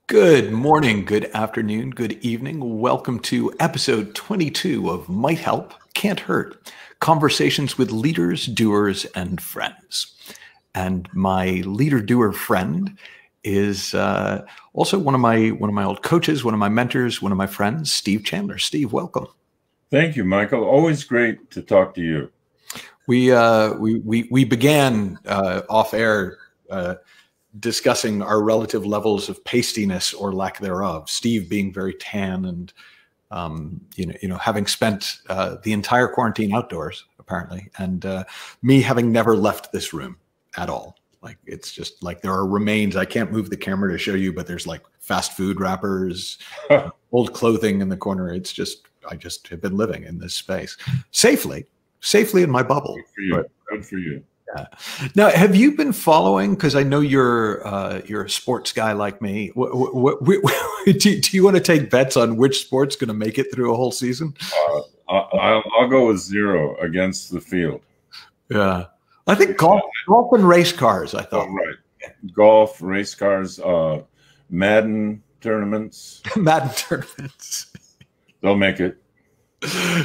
Good morning, good afternoon, good evening. Welcome to episode 22 of Might Help, Can't Hurt, Conversations with Leaders, Doers, and Friends. And my leader-doer friend is also one of my old coaches, one of my mentors, one of my friends, Steve Chandler. Steve, welcome. Thank you, Michael. Always great to talk to you. We began off air discussing our relative levels of pastiness or lack thereof. Steve being very tan and having spent the entire quarantine outdoors apparently, and me having never left this room at all. Like, it's just like there are remains. I can't move the camera to show you, but there's like fast food wrappers, old clothing in the corner. It's just, I just have been living in this space safely in my bubble. Good for you. Good for you. Yeah. Now, have you been following? Because I know you're a sports guy like me. Do you want to take bets on which sport's going to make it through a whole season? I'll go with 0 against the field. Yeah, I think golf and race cars. I thought. Oh, right. Golf, race cars, Madden tournaments. Madden tournaments. They'll make it.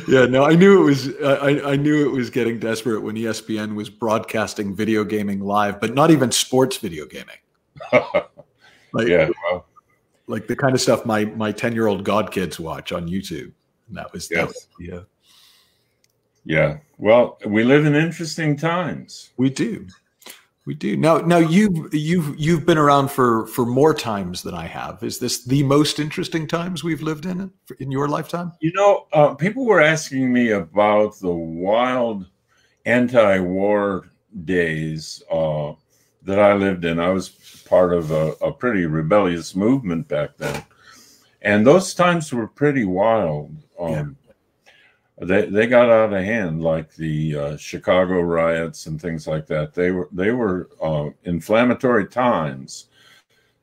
Yeah, no, I knew it was. I knew it was getting desperate when ESPN was broadcasting video gaming live, but not even sports video gaming. Yeah, like the kind of stuff my 10-year-old godkids watch on YouTube. And that was yeah. Yeah. Well, we live in interesting times. We do. Now you've been around for more times than I have. Is this the most interesting times we've lived in your lifetime? You know, people were asking me about the wild anti-war days that I lived in. I was part of a pretty rebellious movement back then, and those times were pretty wild. They got out of hand, like the Chicago riots and things like that. They were inflammatory times.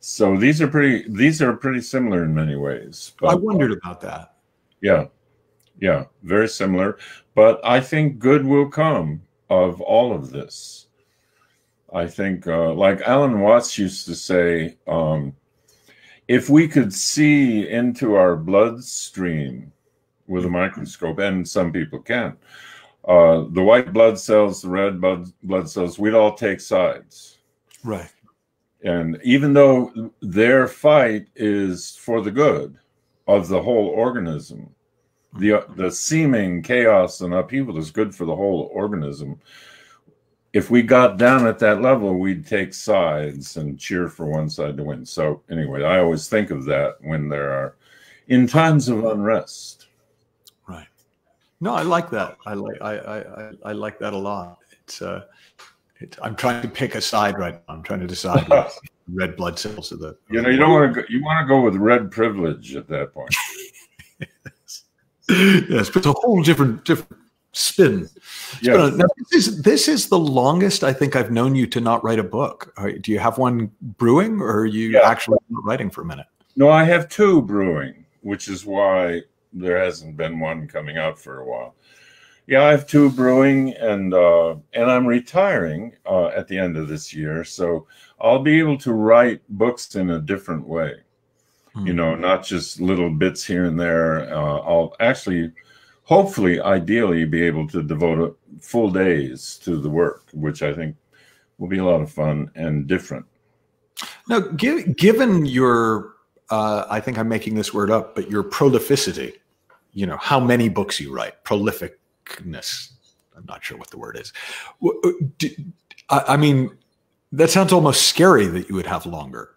So these are pretty similar in many ways. But, I wondered about that. Yeah, very similar. But I think good will come of all of this. I think, like Alan Watts used to say, if we could see into our bloodstream with a microscope, and some people can, the white blood cells, the red blood cells, we'd all take sides. Right. And even though their fight is for the good of the whole organism, the seeming chaos and upheaval is good for the whole organism. If we got down at that level, we'd take sides and cheer for one side to win. So anyway, I always think of that when there are, in times of unrest. Right. No, I like that. I like that a lot. I'm trying to pick a side right now. I'm trying to decide red blood cells are the. You know, you don't want to go. You want to go with red privilege at that point. Yes, but it's a whole different spin. Yes. Now, this is the longest I think I've known you to not write a book. Do you have one brewing, or are you actually writing for a minute? No, I have 2 brewing, which is why there hasn't been one coming out for a while. Yeah, I have 2 brewing, and I'm retiring at the end of this year, so I'll be able to write books in a different way. You know, not just little bits here and there. I'll actually, hopefully, ideally, be able to devote full days to the work, which I think will be a lot of fun and different. Now, given your, I think I'm making this word up, but your prolificity, you know, how many books you write, prolificness, I'm not sure what the word is. I mean, that sounds almost scary that you would have longer.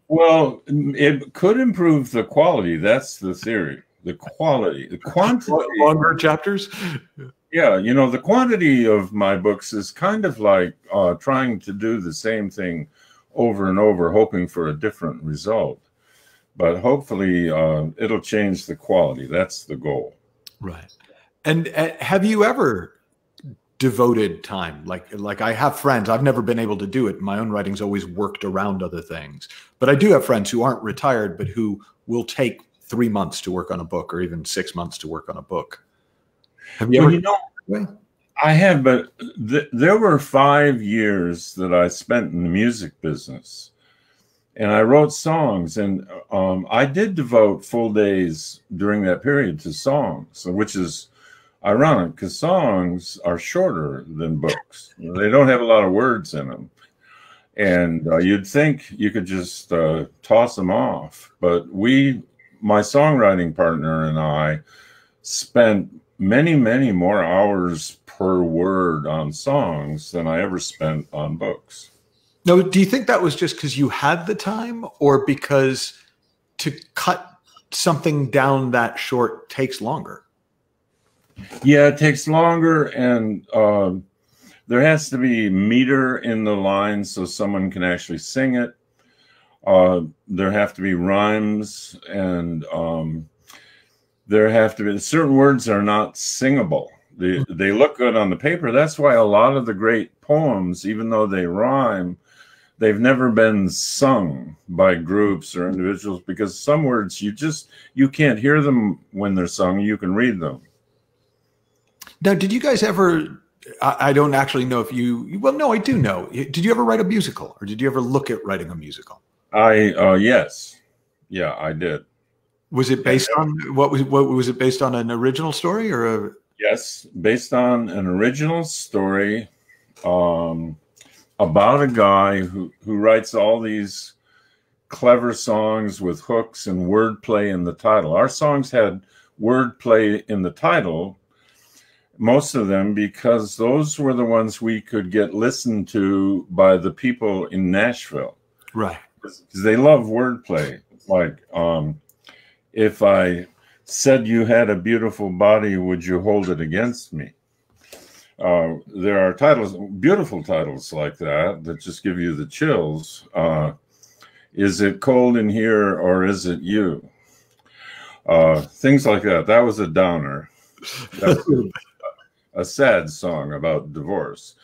Well, it could improve the quality. That's the theory. The quality, the quantity. Longer chapters? Yeah, you know, the quantity of my books is kind of like trying to do the same thing over and over, hoping for a different result. But hopefully it'll change the quality. That's the goal. Right. And have you ever devoted time? Like I have friends, I've never been able to do it. My own writing's always worked around other things. But I do have friends who aren't retired, but who will take 3 months to work on a book, or even 6 months to work on a book. Have you ever? You know, I have, but there were 5 years that I spent in the music business. and I wrote songs, and I did devote full days during that period to songs, which is ironic because songs are shorter than books. They don't have a lot of words in them. And you'd think you could just toss them off. But my songwriting partner and I spent many, many more hours per word on songs than I ever spent on books. Now, do you think that was just because you had the time, or because to cut something down that short takes longer? Yeah, it takes longer, and there has to be meter in the line so someone can actually sing it. There have to be rhymes, and there have to be certain words are not singable. They look good on the paper. That's why a lot of the great poems, even though they rhyme, they've never been sung by groups or individuals, because some words you can't hear them when they're sung. You can read them. Now, did you guys ever, I don't actually know if you, well, no, I do know. Did you ever write a musical, or did you ever look at writing a musical? Yes. Yeah, I did. Was it based on, what was it based on, an original story or a? Yes, based on an original story about a guy who writes all these clever songs with hooks and wordplay in the title. Our songs had wordplay in the title, most of them, because those were the ones we could get listened to by the people in Nashville. Right. Because they love wordplay. Like, if I said you had a beautiful body, would you hold it against me? There are titles, beautiful titles like that just give you the chills. Is it cold in here, or is it you? Things like that. That was a downer. That's a sad song about divorce.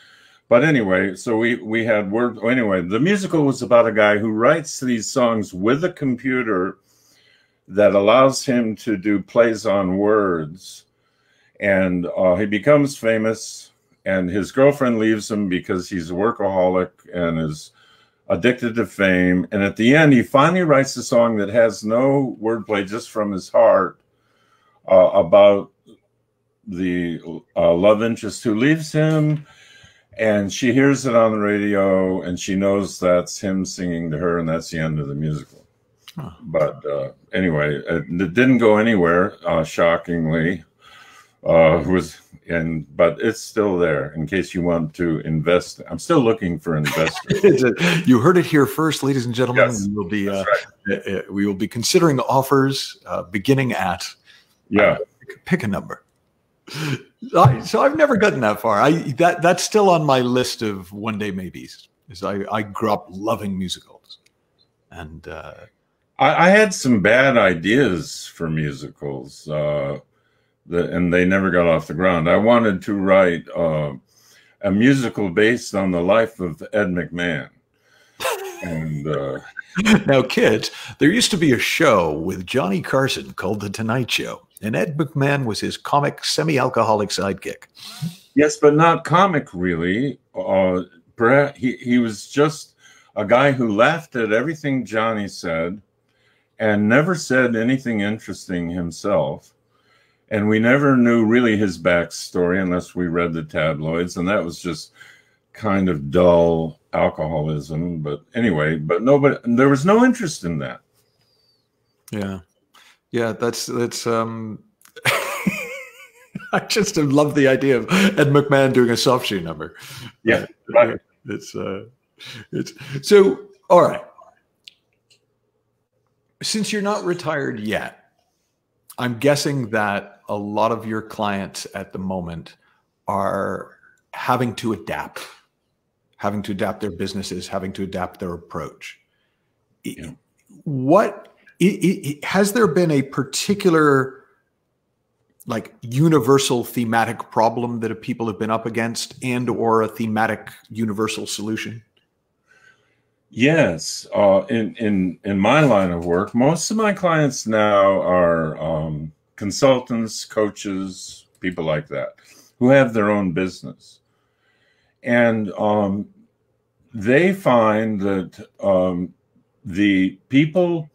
But anyway, so we had anyway, the musical was about a guy who writes these songs with a computer that allows him to do plays on words. And he becomes famous, and his girlfriend leaves him because he's a workaholic and is addicted to fame. And at the end, he finally writes a song that has no wordplay, just from his heart, about the love interest who leaves him. And she hears it on the radio, and she knows that's him singing to her, and that's the end of the musical. Huh. But anyway, it didn't go anywhere, shockingly. But it's still there in case you want to invest. I'm still looking for investors. You heard it here first, ladies and gentlemen. Yes, we will be we will be considering offers beginning at pick a number. So I've never gotten that far. That's still on my list of one day maybes. I grew up loving musicals, and I had some bad ideas for musicals. And they never got off the ground. I wanted to write a musical based on the life of Ed McMahon. And now, kids, there used to be a show with Johnny Carson called The Tonight Show, and Ed McMahon was his comic, semi-alcoholic sidekick. Yes, but not comic, really. Perhaps he was just a guy who laughed at everything Johnny said and never said anything interesting himself. And we never knew really his backstory unless we read the tabloids, and that was just kind of dull alcoholism. But anyway, there was no interest in that. Yeah, that's I just love the idea of Ed McMahon doing a soft shoe number. Yeah, right. It's so all right. Since you're not retired yet, I'm guessing that a lot of your clients at the moment are having to adapt their businesses, having to adapt their approach. Yeah. Has there been a particular, like, universal thematic problem that people have been up against, and or a thematic universal solution? Yes. In my line of work, most of my clients now are consultants, coaches, people like that, who have their own business. And they find that the people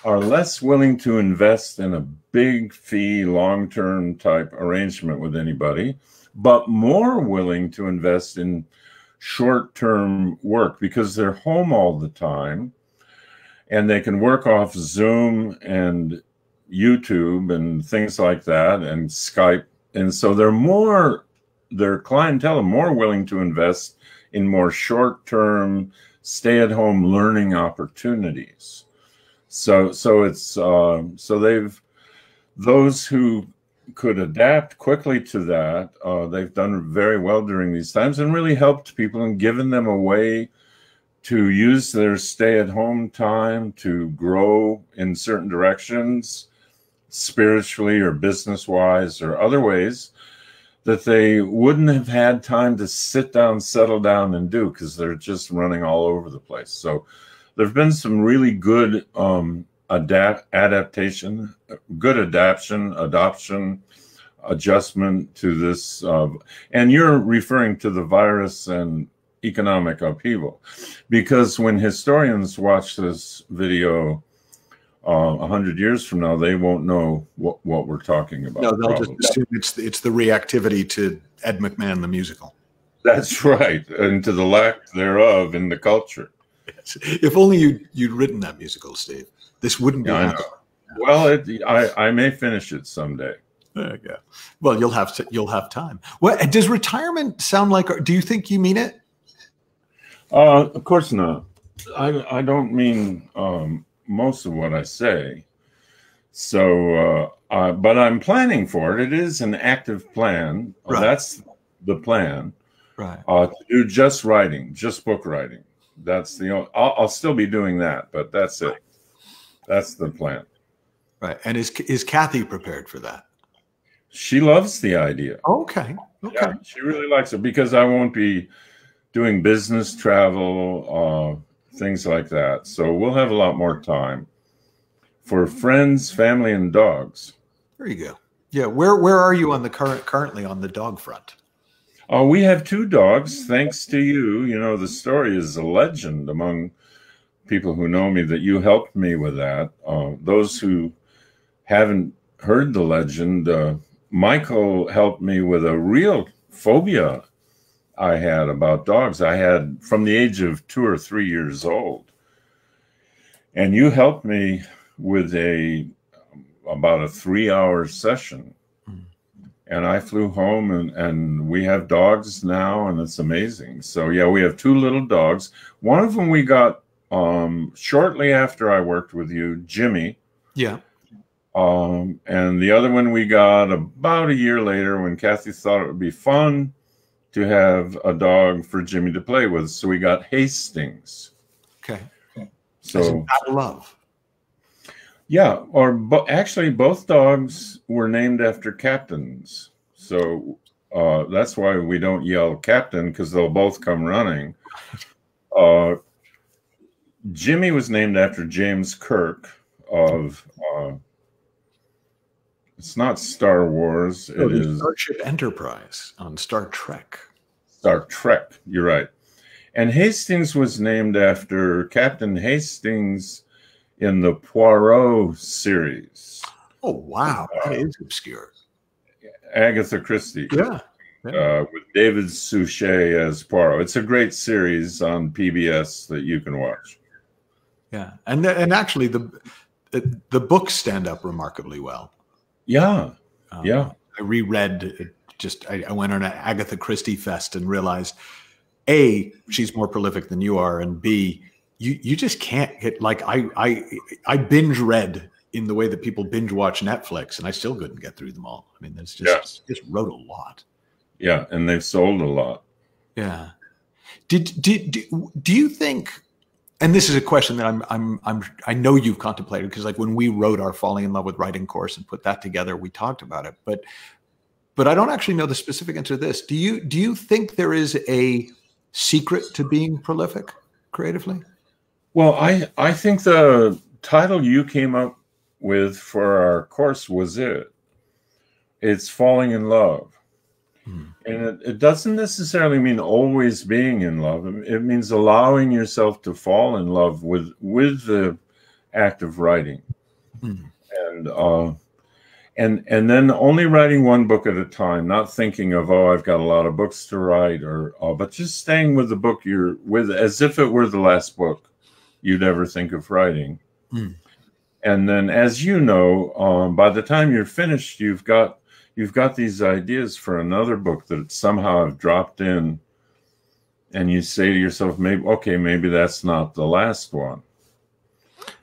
are less willing to invest in a big fee, long-term type arrangement with anybody, but more willing to invest in short-term work because they're home all the time and they can work off Zoom and YouTube and things like that and Skype. And so their clientele are more willing to invest in more short-term, stay-at-home learning opportunities. So those who could adapt quickly to that, they've done very well during these times and really helped people and given them a way to use their stay-at-home time to grow in certain directions, spiritually or business-wise or other ways that they wouldn't have had time to sit down, settle down, and do because they're just running all over the place. So there have been some really good adaptation, adoption, adjustment to this. And you're referring to the virus and economic upheaval, because when historians watch this video 100 years from now, they won't know what we're talking about. No, they'll just assume it's the reactivity to Ed McMahon, the musical. That's right, and to the lack thereof in the culture. Yes. If only you'd written that musical, Steve. This wouldn't be. I know. Well, I may finish it someday. There you go. Well, you'll have time. What does retirement sound like? Do you think you mean it? Of course not. I don't mean most of what I say. So, but I'm planning for it. It is an active plan. Right. That's the plan. Right. To do just writing, just book writing. That's the only, I'll still be doing that, but that's it. That's the plan. Right. And is Kathy prepared for that? She loves the idea. Okay. Yeah, she really likes it because I won't be doing business travel, things like that. So we'll have a lot more time for friends, family, and dogs. There you go. Yeah. Where are you on the currently on the dog front? We have 2 dogs, thanks to you. You know, the story is a legend among people who know me that you helped me with that. Those who haven't heard the legend, Michael helped me with a real phobia I had about dogs. I had from the age of 2 or 3 years old. And you helped me with about a 3-hour session. And I flew home and we have dogs now and it's amazing. So yeah, we have 2 little dogs. One of them we got shortly after I worked with you, Jimmy. Yeah. And the other one we got about a year later when Kathy thought it would be fun to have a dog for Jimmy to play with. So we got Hastings. Okay. So out of love. Yeah, actually both dogs were named after captains. So that's why we don't yell captain, because they'll both come running. Jimmy was named after James Kirk of it's not Star Wars. It is Starship Enterprise on Star Trek. Star Trek, you're right. And Hastings was named after Captain Hastings in the Poirot series. Oh, wow. That is obscure. Agatha Christie. Yeah. With David Suchet as Poirot. It's a great series on PBS that you can watch. Yeah. And actually the books stand up remarkably well. Yeah. Yeah. I reread I went on an Agatha Christie fest and realized A, she's more prolific than you are, and B, you just can't get I binge read in the way that people binge watch Netflix, and I still couldn't get through them all. I mean, there's just wrote a lot. Yeah, and they've sold a lot. Yeah. Do you think? And this is a question that I know you've contemplated, because like when we wrote our Falling in Love with Writing course and put that together, we talked about it. But I don't actually know the specific answer to this. Do you think there is a secret to being prolific creatively? Well, I think the title you came up with for our course was it. It's Falling in Love. And it doesn't necessarily mean always being in love. It means allowing yourself to fall in love with the act of writing. And then only writing one book at a time, not thinking of, oh, I've got a lot of books to write, but just staying with the book you're with as if it were the last book you'd ever think of writing. And then, as you know, by the time you're finished, you've got these ideas for another book that somehow have dropped in, and you say to yourself, maybe that's not the last one.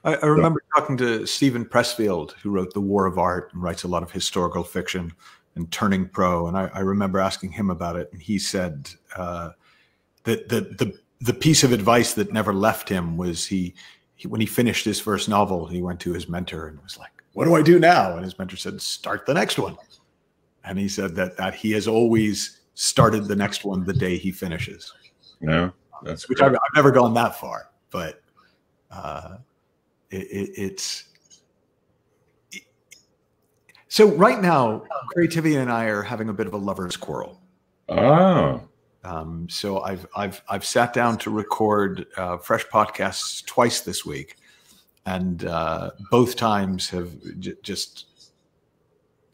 I remember talking to Stephen Pressfield, who wrote The War of Art and writes a lot of historical fiction and Turning Pro. And I remember asking him about it. And he said that the piece of advice that never left him was when he finished his first novel, he went to his mentor and was like, what do I do now? And his mentor said, start the next one. And he said that he has always started the next one the day he finishes. Yeah, that's which I've never gone that far, but it's so right now creativity and I are having a bit of a lover's quarrel. So I've sat down to record fresh podcasts twice this week, and both times have just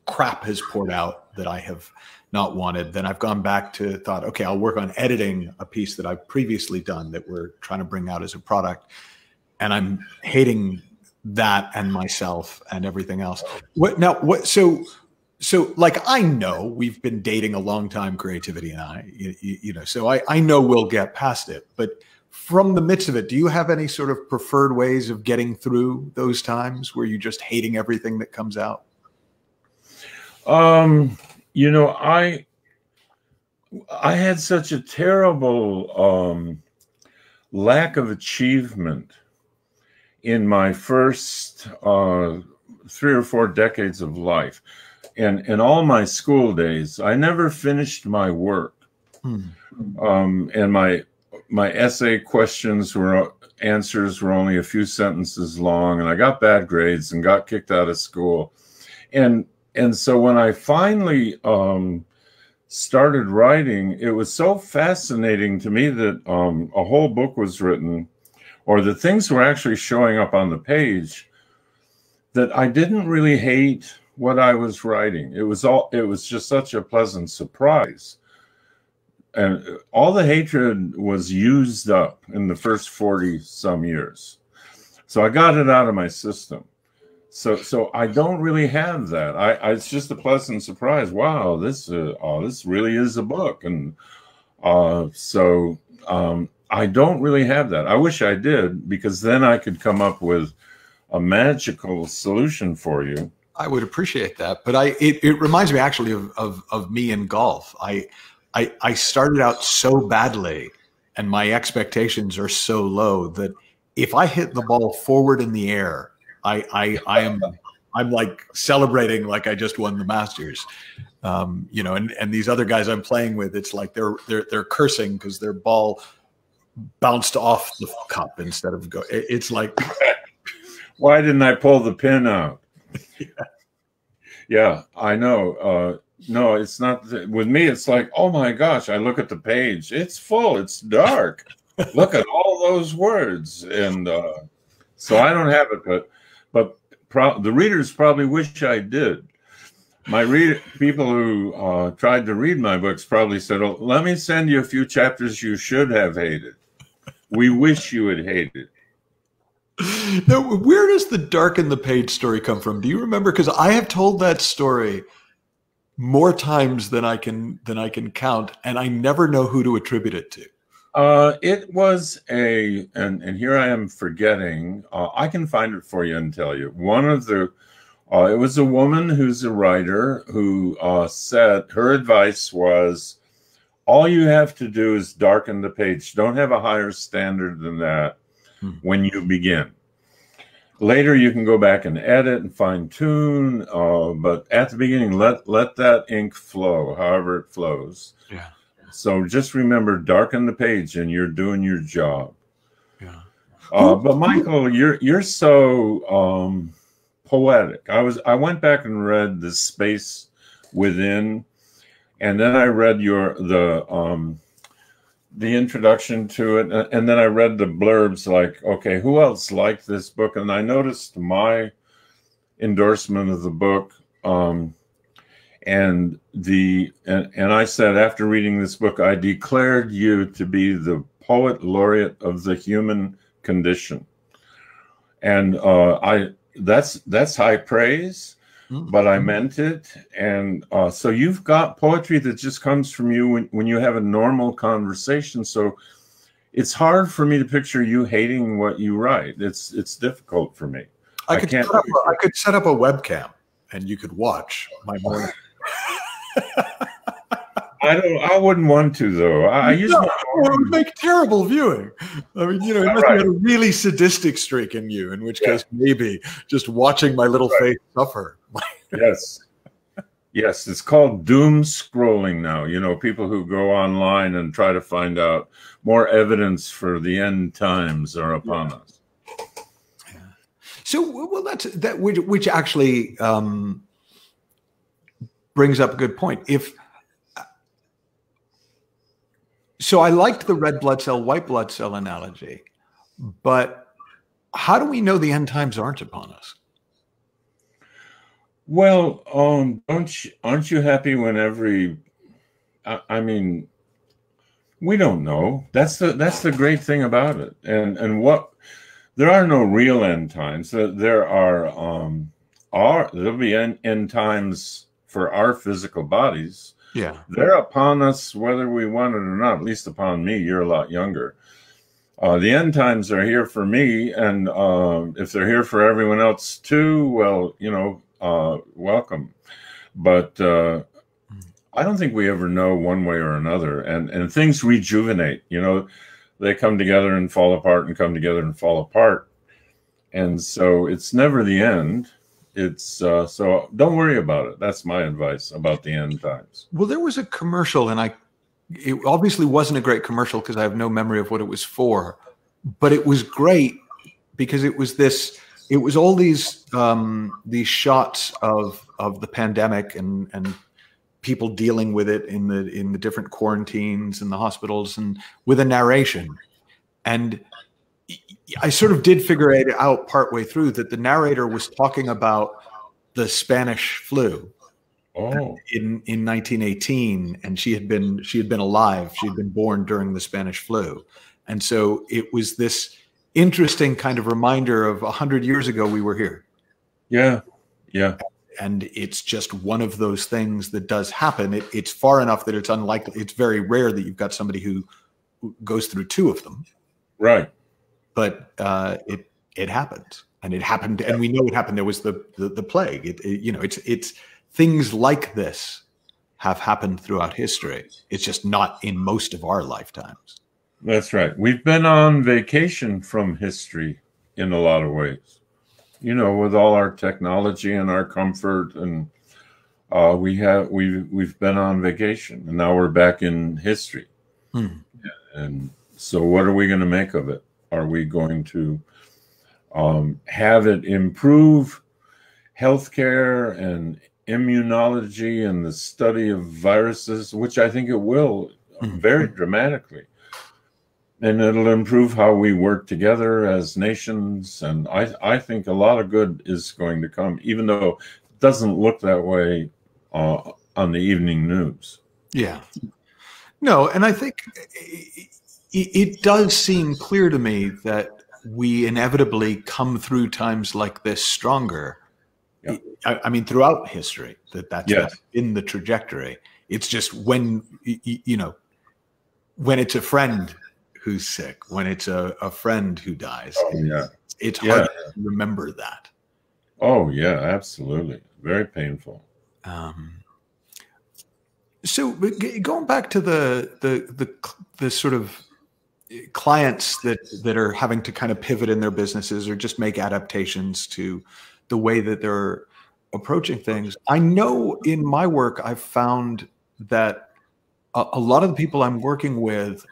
crap has poured out that I have not wanted. Then I've gone back to thought, okay, I'll work on editing a piece that I've previously done that we're trying to bring out as a product. And I'm hating that and myself and everything else. So like, I know we've been dating a long time, creativity and I, so I know we'll get past it, but from the midst of it, do you have any sort of preferred ways of getting through those times where you're just hating everything that comes out? I had such a terrible lack of achievement in my first 3 or 4 decades of life. And in all my school days, I never finished my work. And my essay answers were only a few sentences long, and I got bad grades and got kicked out of school. And so when I finally started writing, it was so fascinating to me that a whole book was written, or that things were actually showing up on the page, that I didn't really hate what I was writing. It was just such a pleasant surprise. And all the hatred was used up in the first 40 some years. So I got it out of my system. So I don't really have that. It's just a pleasant surprise. Wow, this really is a book. And I don't really have that. I wish I did, because then I could come up with a magical solution for you. I would appreciate that. But it reminds me actually of me in golf. I started out so badly and my expectations are so low that if I hit the ball forward in the air, I'm like celebrating like I just won the Masters, and these other guys I'm playing with, it's like they're cursing because their ball bounced off the cup instead of go. It's like, why didn't I pull the pin out? Yeah, I know. No, it's not. With me, it's like, oh my gosh, I look at the page. It's full. It's dark. Look at all those words. And so I don't have it, but the readers probably wish I did. People who tried to read my books probably said, oh, let me send you a few chapters you should have hated. We wish you had hated. Now, where does the Darken the Page story come from? Do you remember? Because I have told that story more times than I can count, and I never know who to attribute it to. It was and here I am forgetting. I can find it for you and tell you. It was a woman who's a writer who said her advice was, all you have to do is darken the page. Don't have a higher standard than that when you begin. Later, you can go back and edit and fine tune, but at the beginning, let that ink flow, however it flows. Yeah. So just remember, darken the page, and you're doing your job. Yeah. But Michael, you're so poetic. I went back and read The Space Within, And then I read the introduction to it, and then I read the blurbs like, okay, who else liked this book? And I noticed my endorsement of the book, and I said, after reading this book, I declared you to be the poet laureate of the human condition. And that's high praise, but I meant it. And so you've got poetry that just comes from you when you have a normal conversation. So it's hard for me to picture you hating what you write. It's difficult for me. I could set up a webcam and you could watch my morning. I wouldn't want to, though. It would make terrible viewing. I mean, you know, it must have a really sadistic streak in you, in which case maybe just watching my little face suffer. Yes. Yes, it's called doom scrolling now. You know, people who go online and try to find out more evidence for the end times are upon us. Yeah. So, well, which actually brings up a good point. So I liked the red blood cell, white blood cell analogy, but how do we know the end times aren't upon us? Well, aren't you happy when I mean, we don't know. That's the great thing about it. And there are no real end times. There'll be end times for our physical bodies. Yeah. They're upon us whether we want it or not, at least upon me. You're a lot younger. The end times are here for me, and if they're here for everyone else too, well, you know, welcome. But I don't think we ever know one way or another, and things rejuvenate. You know, they come together and fall apart and come together and fall apart. And so it's never the end. It's so don't worry about it. That's my advice about the end times. Well, there was a commercial, and it obviously wasn't a great commercial because I have no memory of what it was for, but it was great because it was all these shots of the pandemic and people dealing with it in the different quarantines and the hospitals, and with a narration. And I sort of did figure it out partway through that the narrator was talking about the Spanish flu in 1918, and she had been alive. She had been born during the Spanish flu, and so it was this interesting kind of reminder of 100 years ago we were here. Yeah, yeah. And it's just one of those things that does happen. It's far enough that it's unlikely. It's very rare that you've got somebody who goes through two of them. Right. But it happened, and it happened, and we know it happened. There was the plague. You know, it's things like this have happened throughout history. It's just not in most of our lifetimes. That's right. We've been on vacation from history in a lot of ways. You know, with all our technology and our comfort, and we've been on vacation, and now we're back in history. And so, what are we going to make of it? Are we going to have it improve healthcare and immunology and the study of viruses, which I think it will very dramatically? And it'll improve how we work together as nations. And I think a lot of good is going to come, even though it doesn't look that way on the evening news. Yeah. No, and I think it does seem clear to me that we inevitably come through times like this stronger. Yeah. I mean, throughout history, that's in the trajectory. It's just when, you know, when it's a friend who's sick, when it's a friend who dies, it's hard to remember that. Oh, yeah, absolutely. Very painful. So going back to the sort of clients that are having to kind of pivot in their businesses or just make adaptations to the way that they're approaching things. I know in my work, I've found that a lot of the people I'm working with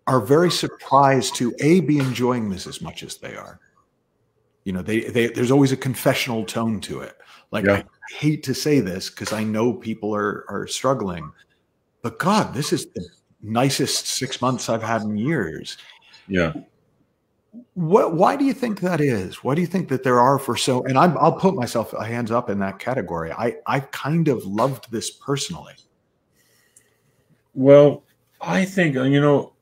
are very surprised to be enjoying this as much as they are. You know, there's always a confessional tone to it. Like, Yeah. I hate to say this because I know people are struggling, but God, this is the nicest 6 months I've had in years. Yeah. Why do you think that is? Why do you think that there are and I'll put myself hands up in that category. I kind of loved this personally. Well, I think, you know,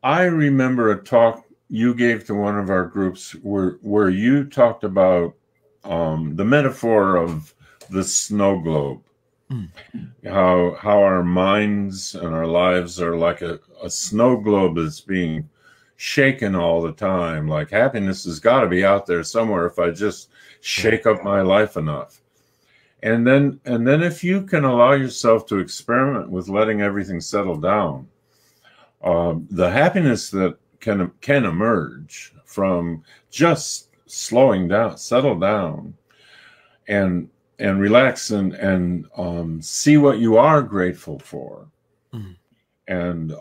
I remember a talk you gave to one of our groups where you talked about the metaphor of the snow globe. Mm. How our minds and our lives are like a snow globe that's being shaken all the time. Like, happiness has got to be out there somewhere if I just shake up my life enough. And then if you can allow yourself to experiment with letting everything settle down, the happiness that can emerge from just slowing down, settle down, and relax and see what you are grateful for, and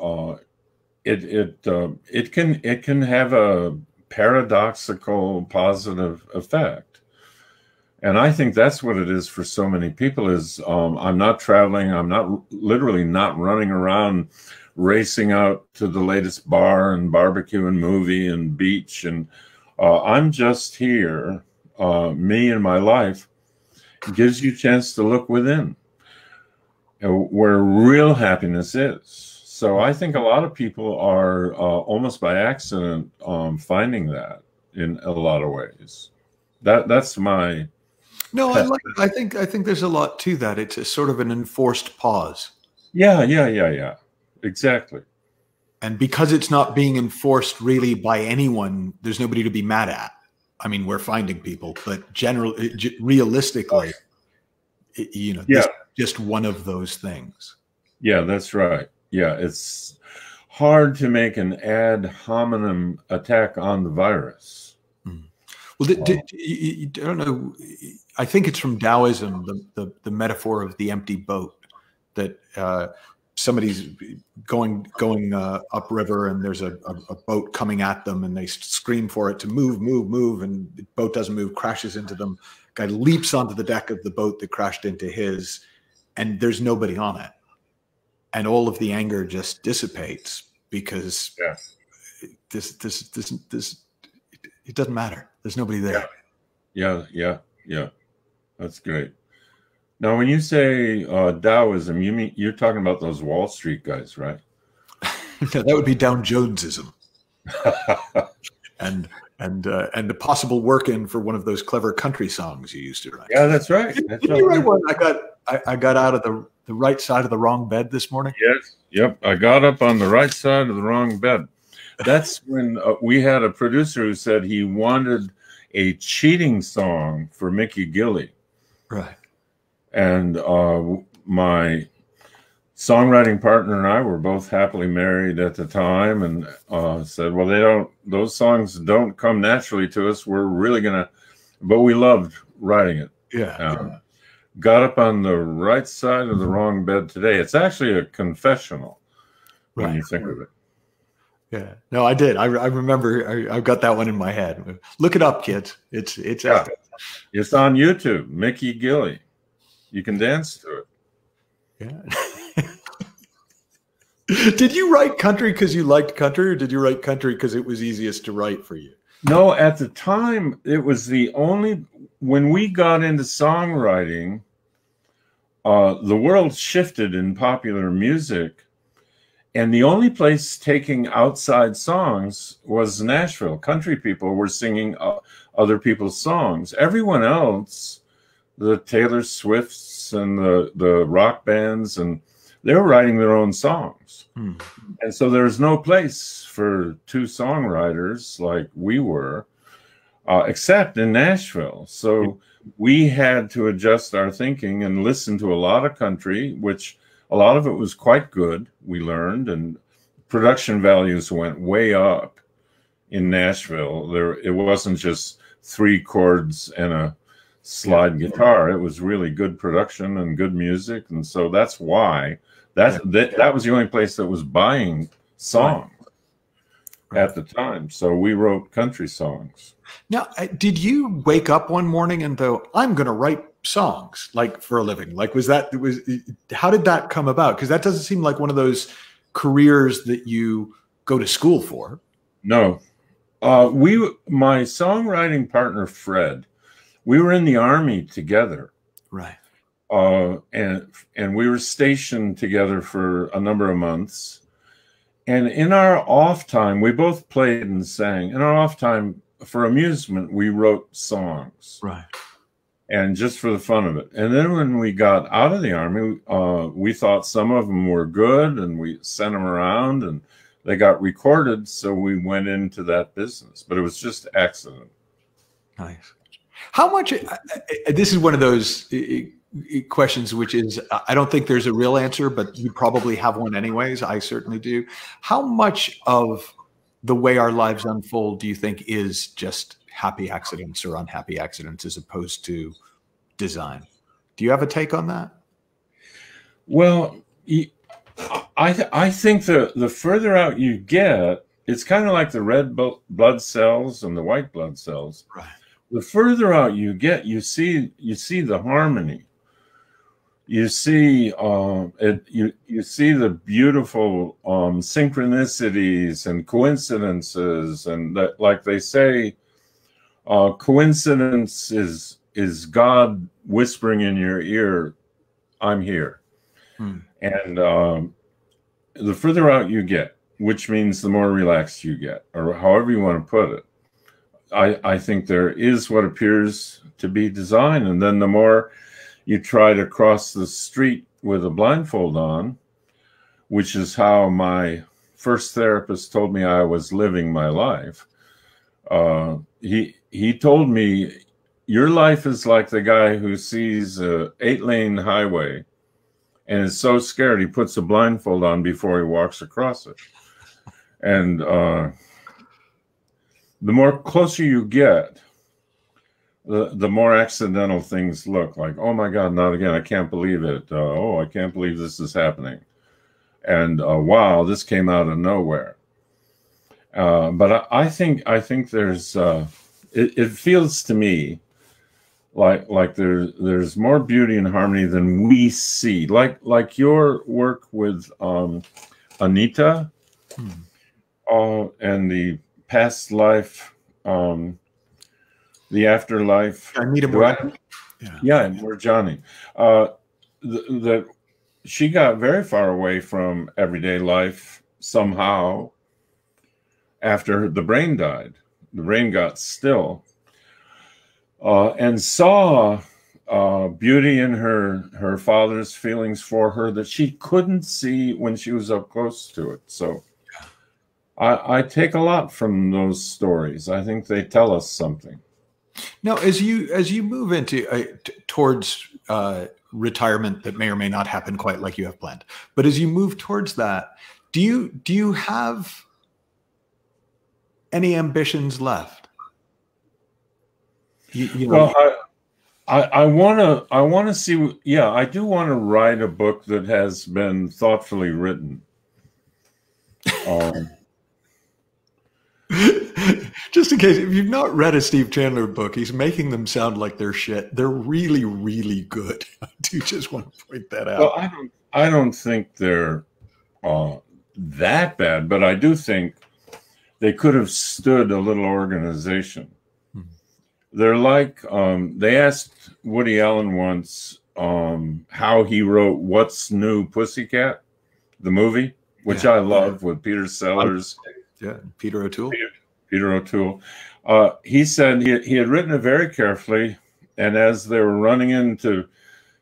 it can have a paradoxical positive effect. And I think that's what it is for so many people is I'm not traveling. I'm literally not running around racing out to the latest bar and barbecue and movie and beach. And I'm just here, me and my life. Gives you a chance to look within where real happiness is. So I think a lot of people are almost by accident finding that in a lot of ways. That's my... No, I think there's a lot to that. It's a sort of an enforced pause. Yeah. Exactly. And because it's not being enforced really by anyone, there's nobody to be mad at. I mean, we're finding people, but realistically, you know, this is just one of those things. Yeah, that's right. Yeah, it's hard to make an ad hominem attack on the virus. Well, I don't know. I think it's from Taoism, the metaphor of the empty boat, that somebody's going upriver and there's a boat coming at them and they scream for it to move, and the boat doesn't move, crashes into them. Guy leaps onto the deck of the boat that crashed into his, and there's nobody on it. And all of the anger just dissipates because it doesn't matter. There's nobody there. Yeah. That's great. Now, when you say Taoism, you're talking about those Wall Street guys, right? That would be Dow Jonesism, and the possible work in for one of those clever country songs you used to write. Yeah, that's right. Did you write one? I got out of the right side of the wrong bed this morning. Yes. Yep. I got up on the right side of the wrong bed. That's when we had a producer who said he wanted a cheating song for Mickey Gilley. Right. And my songwriting partner and I were both happily married at the time, and said, well, those songs don't come naturally to us. We're really but we loved writing it. Yeah. Got up on the right side of the wrong bed today. It's actually a confessional when you think of it. Yeah. No, I did. I remember. I've got that one in my head. Look it up, kids. It's out there. It's on YouTube. Mickey Gilley. You can dance to it. Yeah. Did you write country because you liked country, or did you write country because it was easiest to write for you? No, at the time, it was when we got into songwriting, the world shifted in popular music, and the only place taking outside songs was Nashville. Country people were singing other people's songs. Everyone else, the Taylor Swifts and the rock bands, and they were writing their own songs. And so there's no place for two songwriters like we were, except in Nashville. So we had to adjust our thinking and listen to a lot of country, which a lot of it was quite good, we learned, and production values went way up in Nashville. It wasn't just 3 chords and a slide guitar. It was really good production and good music. And so that's why that was the only place that was buying songs. at the time. So we wrote country songs. Now, did you wake up one morning and go, I'm going to write songs like for a living? Like, how did that come about? Because that doesn't seem like one of those careers that you go to school for. No. My songwriting partner, Fred, we were in the Army together. Right. And we were stationed together for a number of months. And in our off time, we both played and sang. In our off time, for amusement, we wrote songs. Right. And just for the fun of it. And then when we got out of the Army, we thought some of them were good, and we sent them around, and they got recorded. So we went into that business, but it was just accident. Nice. How much, this is one of those questions, which is, I don't think there's a real answer, but you probably have one anyways. I certainly do. How much of the way our lives unfold do you think is just happy accidents or unhappy accidents as opposed to design? Do you have a take on that? Well, I think the further out you get, it's kind of like the red blood cells and the white blood cells. Right. The further out you get, you see the harmony. You see you see the beautiful synchronicities and coincidences, and that, like they say, coincidence is God whispering in your ear, "I'm here." And the further out you get, which means the more relaxed you get, or however you want to put it, I think there is what appears to be design. And then the more you try to cross the street with a blindfold on, which is how my first therapist told me I was living my life. He told me, your life is like the guy who sees a 8-lane highway and is so scared he puts a blindfold on before he walks across it. And the more closer you get, the more accidental things look. Like, oh my God, not again! I can't believe it. Oh, I can't believe this is happening. And wow, this came out of nowhere. But I think there's it feels to me like there's more beauty and harmony than we see. Like your work with Anita, and the past life, the afterlife. Anita Murjani. That she got very far away from everyday life somehow after the brain died. The brain got still, and saw beauty in her father's feelings for her that she couldn't see when she was up close to it. So I take a lot from those stories. I think they tell us something. Now, as you move into towards retirement that may or may not happen quite like you have planned, but as you move towards that, do you have any ambitions left? You know, well, I want to see. Yeah, I do want to write a book that has been thoughtfully written. Just in case, if you've not read a Steve Chandler book, he's making them sound like they're shit. They're really, really good. I do just want to point that out. Well, I don't think they're that bad, but I do think they could have stood a little organization. They're like, they asked Woody Allen once how he wrote What's New Pussycat, the movie, which I love, with Peter Sellers. Yeah, Peter O'Toole. Peter O'Toole. He said he had written it very carefully, and as they were running in to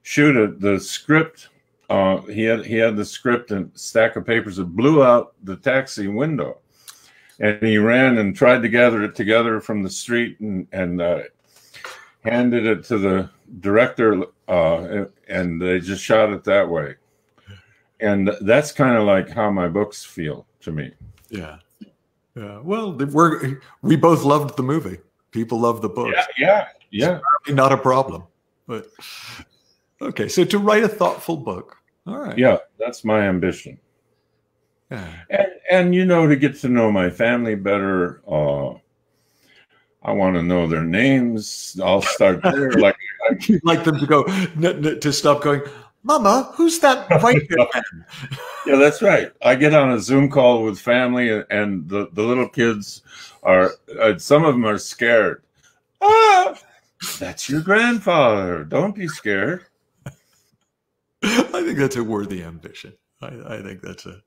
shoot it, the script, he had the script and stack of papers that blew out the taxi window, and he ran and tried to gather it together from the street and handed it to the director, and they just shot it that way. And that's kind of like how my books feel to me. Yeah. Yeah. Well, we both loved the movie. People love the book. Yeah. It's not a problem. But okay, so to write a thoughtful book. All right. Yeah, that's my ambition. Yeah. And you know, to get to know my family better, I want to know their names. I'll start there. Like, You'd like them to go to stop going, Mama, who's that white man? yeah, that's right. I get on a Zoom call with family, and the little kids are, some of them are scared. Ah, that's your grandfather. Don't be scared. I think that's a worthy ambition. I think that's a,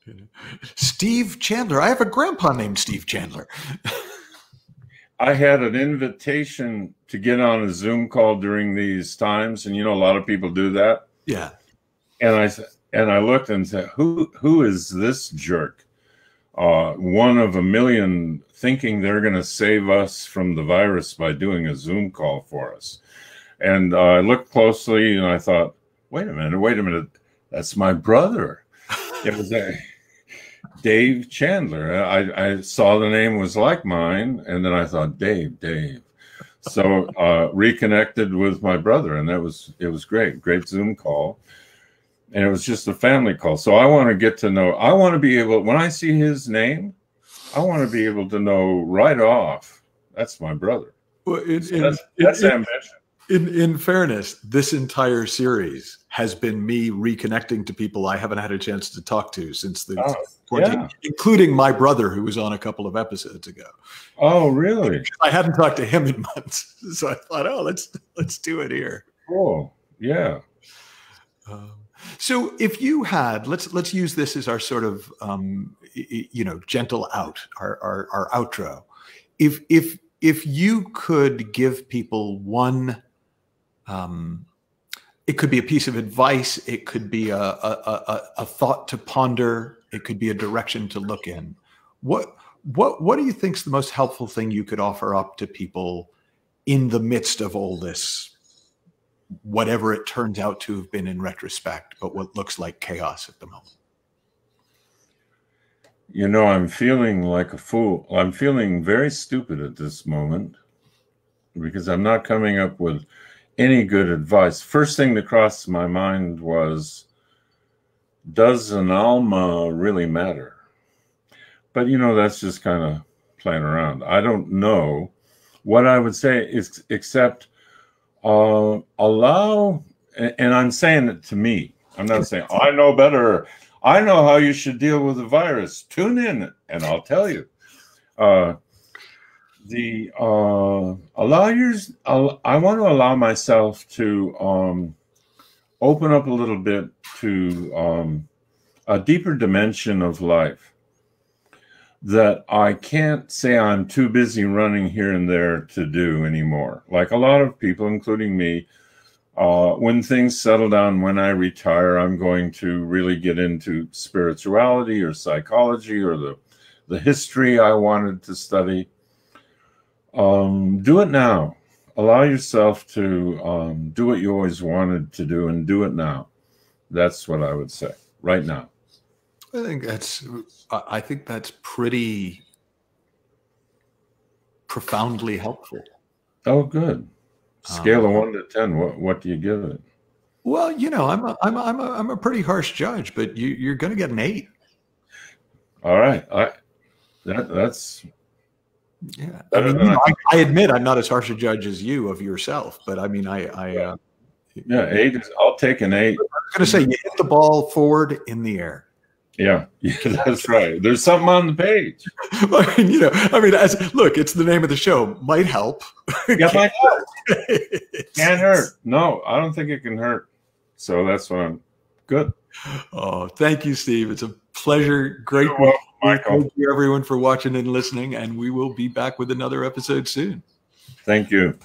you know. Steve Chandler. I have a grandpa named Steve Chandler. I had an invitation to get on a Zoom call during these times, and you know, a lot of people do that. Yeah. And I looked and said, who is this jerk? One of a million, thinking they're going to save us from the virus by doing a Zoom call for us. And I looked closely and I thought, wait a minute, that's my brother. It was Dave Chandler. I saw the name was like mine, and then I thought, Dave. So reconnected with my brother, and it was great Zoom call. And it was just a family call. So I want to get to know, I want to be able, when I see his name, I want to be able to know right off, that's my brother. Well, that's ambition. In fairness, this entire series has been me reconnecting to people I haven't had a chance to talk to since the quarantine, including my brother, who was on a couple of episodes ago. Oh, really? I hadn't talked to him in months, so I thought, oh, let's do it here. Oh, yeah. So if you had, let's use this as our sort of gentle out, our outro. If you could give people one, it could be a piece of advice, it could be a thought to ponder, it could be a direction to look in. What do you think is the most helpful thing you could offer up to people in the midst of all this, whatever it turns out to have been in retrospect, but what looks like chaos at the moment? You know, I'm feeling like a fool. I'm feeling very stupid at this moment because I'm not coming up with any good advice. First thing that crossed my mind was, does an alma really matter? But, you know, that's just kind of playing around. I don't know. What I would say is, except allow, and I'm saying it to me. I'm not saying, I know better. I know how you should deal with the virus. Tune in and I'll tell you. I want to allow myself to open up a little bit to a deeper dimension of life that I can't say I'm too busy running here and there to do anymore. Like a lot of people, including me, when things settle down, when I retire, I'm going to really get into spirituality or psychology or the history I wanted to study. Do it now. Allow yourself to do what you always wanted to do, and do it now. That's what I would say right now. I think that's pretty profoundly helpful. Oh, good. Scale of 1 to 10. What do you give it? Well, you know, I'm a pretty harsh judge, but you're going to get an 8. All right. That's yeah. I admit I'm not as harsh a judge as you of yourself, but I mean, yeah, 8 is. I'll take an 8. I'm going to say you hit the ball forward in the air. Yeah, that's right. There's something on the page. Look, it's the name of the show. Might help. Yeah, might help. Can't hurt. No, I don't think it can hurt. So that's what I'm good. Oh, thank you, Steve. It's a pleasure. Great. Michael. Thank you, everyone, for watching and listening. And we will be back with another episode soon. Thank you.